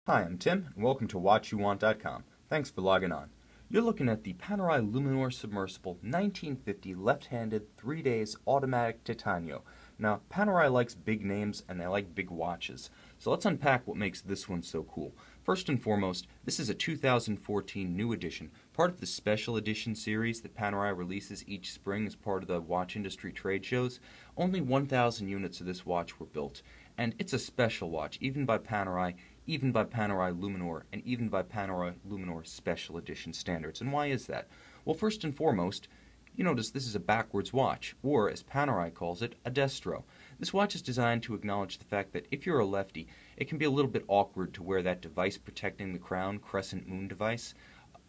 Hi, I'm Tim, and welcome to WatchYouWant.com. Thanks for logging on. You're looking at the Panerai Luminor Submersible 1950 left-handed 3 days automatic Titano. Now, Panerai likes big names and they like big watches, so let's unpack what makes this one so cool. First and foremost, this is a 2014 new edition, part of the special edition series that Panerai releases each spring as part of the watch industry trade shows. Only 1,000 units of this watch were built, and it's a special watch, even by Panerai Luminor, and even by Panerai Luminor Special Edition standards. And why is that? Well, first and foremost, you notice this is a backwards watch, or as Panerai calls it, a Destro. This watch is designed to acknowledge the fact that if you're a lefty, it can be a little bit awkward to wear that device protecting the crown, crescent moon device,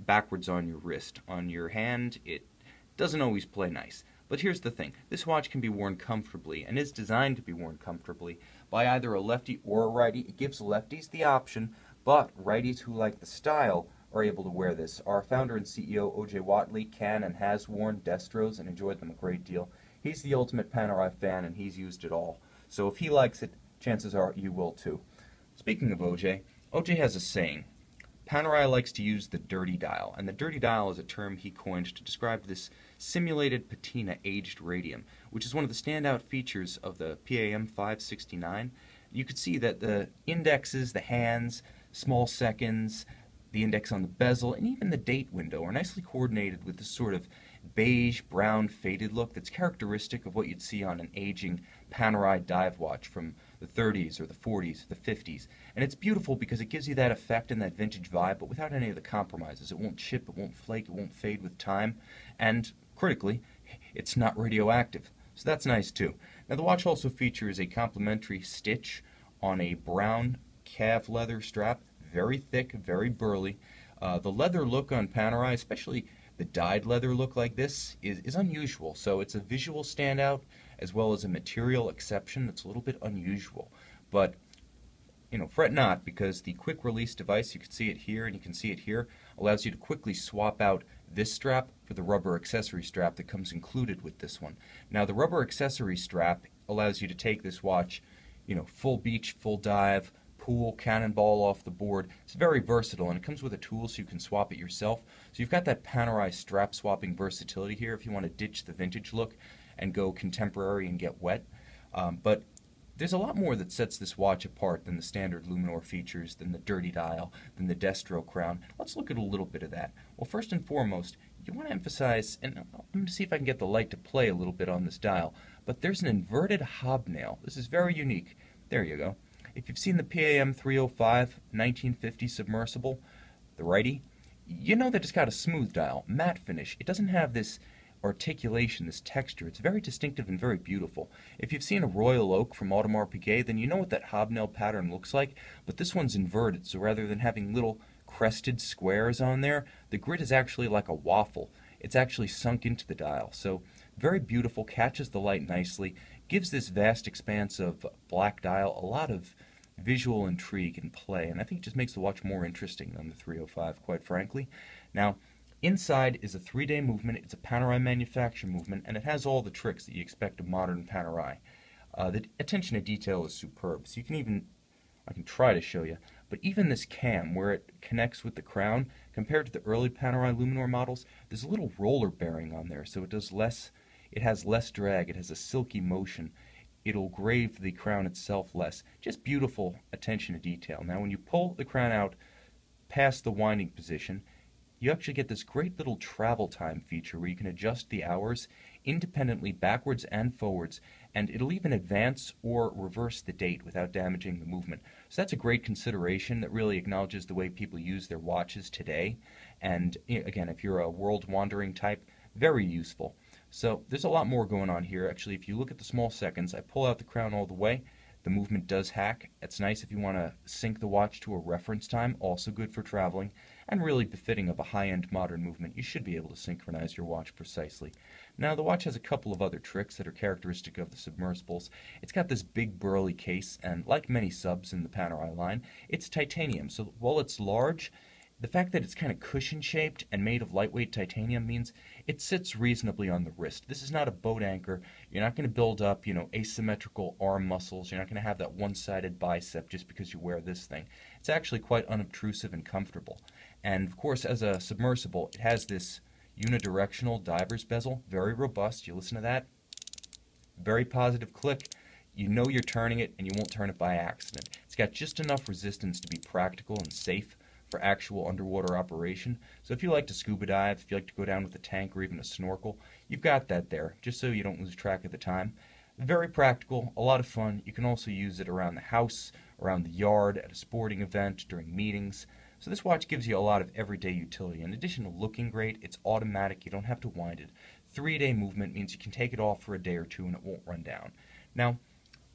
backwards on your wrist. On your hand, it doesn't always play nice. But here's the thing, this watch can be worn comfortably, and is designed to be worn comfortably, by either a lefty or a righty. It gives lefties the option, but righties who like the style are able to wear this. Our founder and CEO, O.J. Watley, can and has worn Destros and enjoyed them a great deal. He's the ultimate Panerai fan, and he's used it all. So if he likes it, chances are you will too. Speaking of O.J., O.J. has a saying. Panerai likes to use the dirty dial, and the dirty dial is a term he coined to describe this simulated patina aged radium, which is one of the standout features of the PAM 569. You could see that the indexes, the hands, small seconds, the index on the bezel, and even the date window are nicely coordinated with this sort of beige, brown, faded look that's characteristic of what you'd see on an aging Panerai dive watch from the 30s or the 40s or the 50s. And it's beautiful because it gives you that effect and that vintage vibe, but without any of the compromises. It won't chip, it won't flake, it won't fade with time, and critically, it's not radioactive. So that's nice too. Now the watch also features a complementary stitch on a brown calf leather strap, very thick, very burly. The leather look on Panerai, especially the dyed leather look like this, is unusual. So it's a visual standout as well as a material exception that's a little bit unusual. But fret not, because the quick release device, you can see it here and you can see it here, allows you to quickly swap out this strap for the rubber accessory strap that comes included with this one. Now the rubber accessory strap allows you to take this watch, full beach, full dive, pool, cannonball off the board. It's very versatile, and it comes with a tool so you can swap it yourself. So you've got that Panerai strap swapping versatility here if you want to ditch the vintage look and go contemporary and get wet. But there's a lot more that sets this watch apart than the standard Luminor features, than the dirty dial, than the Destro crown. Let's look at a little bit of that. Well, first and foremost, you want to emphasize, and I'm going to see if I can get the light to play a little bit on this dial, but there's an inverted hobnail. This is very unique. There you go. If you've seen the PAM 305 1950 Submersible, the righty, you know that it's got a smooth dial, matte finish. It doesn't have this articulation, this texture. It's very distinctive and very beautiful. If you've seen a Royal Oak from Audemars Piguet, then you know what that hobnail pattern looks like, but this one's inverted, so rather than having little crested squares on there, the grid is actually like a waffle. It's actually sunk into the dial, so very beautiful, catches the light nicely, gives this vast expanse of black dial a lot of visual intrigue and play, and I think it just makes the watch more interesting than the 305, quite frankly. Now, inside is a 3-day movement. It's a Panerai manufacturing movement, and it has all the tricks that you expect of modern Panerai. The attention to detail is superb, so you can even, I can try to show you, but even this cam where it connects with the crown, compared to the early Panerai Luminor models, there's a little roller bearing on there, so it has less drag, it has a silky motion. It'll grave the crown itself less. Just beautiful attention to detail. Now when you pull the crown out past the winding position, you actually get this great little travel time feature where you can adjust the hours independently backwards and forwards, and it'll even advance or reverse the date without damaging the movement. So that's a great consideration that really acknowledges the way people use their watches today, and again, if you're a world wandering type, very useful. So there's a lot more going on here. Actually, if you look at the small seconds, I pull out the crown all the way. The movement does hack. It's nice if you want to sync the watch to a reference time, also good for traveling, and really befitting of a high-end modern movement. You should be able to synchronize your watch precisely. Now, the watch has a couple of other tricks that are characteristic of the submersibles. It's got this big burly case, and like many subs in the Panerai line, it's titanium. So while it's large, The fact that it's kind of cushion shaped and made of lightweight titanium means it sits reasonably on the wrist. This is not a boat anchor. You're not going to build up, asymmetrical arm muscles. You're not going to have that one-sided bicep just because you wear this thing. It's actually quite unobtrusive and comfortable. And of course, as a submersible, it has this unidirectional diver's bezel, very robust. You listen to that? Very positive click. You know you're turning it and you won't turn it by accident. It's got just enough resistance to be practical and safe for actual underwater operation. So if you like to scuba dive, if you like to go down with a tank or even a snorkel, you've got that there, just so you don't lose track of the time. Very practical, a lot of fun. You can also use it around the house, around the yard, at a sporting event, during meetings. So this watch gives you a lot of everyday utility. In addition to looking great, it's automatic, you don't have to wind it. 3-day movement means you can take it off for a day or two and it won't run down. Now,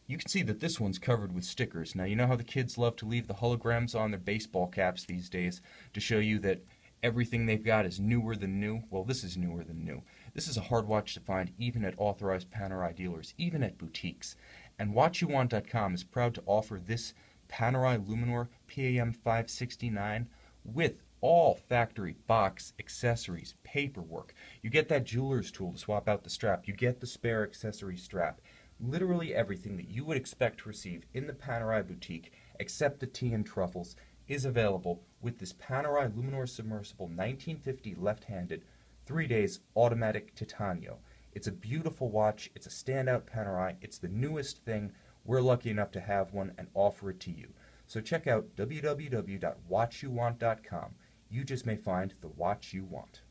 you can see that this one's covered with stickers. Now, you know how the kids love to leave the holograms on their baseball caps these days to show you that everything they've got is newer than new? Well, this is newer than new. This is a hard watch to find even at authorized Panerai dealers, even at boutiques. And WatchYouWant.com is proud to offer this Panerai Luminor PAM 569 with all factory box accessories, paperwork. You get that jeweler's tool to swap out the strap. You get the spare accessory strap. Literally everything that you would expect to receive in the Panerai boutique, except the tea and truffles, is available with this Panerai Luminor Submersible 1950 left-handed 3 days automatic Titanio. It's a beautiful watch. It's a standout Panerai. It's the newest thing. We're lucky enough to have one and offer it to you. So check out www.watchyouwant.com. You just may find the watch you want.